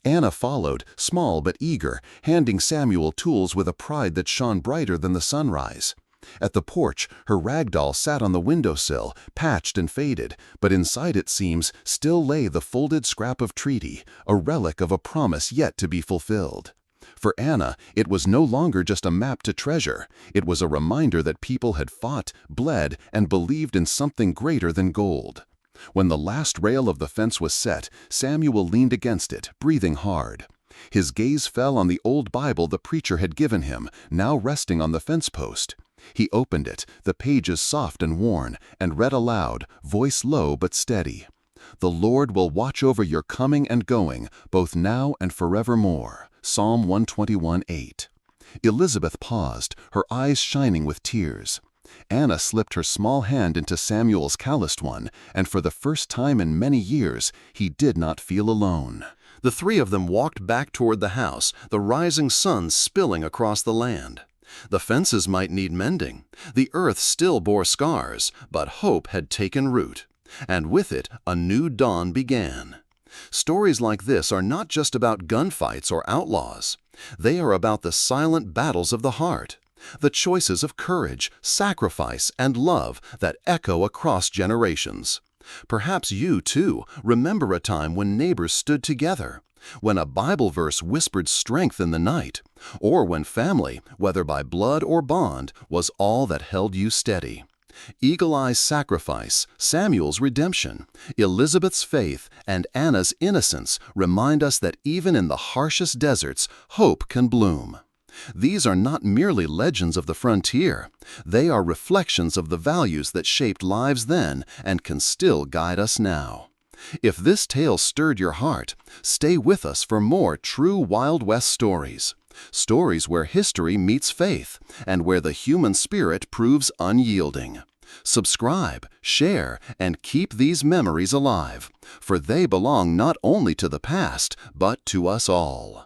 Anna followed, small but eager, handing Samuel tools with a pride that shone brighter than the sunrise. At the porch, her rag doll sat on the windowsill, patched and faded, but inside it seems still lay the folded scrap of treaty, a relic of a promise yet to be fulfilled. For Anna, it was no longer just a map to treasure. It was a reminder that people had fought, bled, and believed in something greater than gold. When the last rail of the fence was set, Samuel leaned against it, breathing hard. His gaze fell on the old Bible the preacher had given him, now resting on the fence post. He opened it, the pages soft and worn, and read aloud, voice low but steady. "The Lord will watch over your coming and going, both now and forevermore." Psalm 121:8. Elizabeth paused, her eyes shining with tears. Anna slipped her small hand into Samuel's calloused one, and for the first time in many years, he did not feel alone. The three of them walked back toward the house, the rising sun spilling across the land. The fences might need mending. The earth still bore scars, but hope had taken root. And with it, a new dawn began. Stories like this are not just about gunfights or outlaws. They are about the silent battles of the heart, the choices of courage, sacrifice, and love that echo across generations. Perhaps you, too, remember a time when neighbors stood together, when a Bible verse whispered strength in the night, or when family, whether by blood or bond, was all that held you steady. Eagle Eye's sacrifice, Samuel's redemption, Elizabeth's faith, and Anna's innocence remind us that even in the harshest deserts, hope can bloom. These are not merely legends of the frontier. They are reflections of the values that shaped lives then and can still guide us now. If this tale stirred your heart, stay with us for more true Wild West stories. Stories where history meets faith and where the human spirit proves unyielding. Subscribe, share, and keep these memories alive, for they belong not only to the past, but to us all.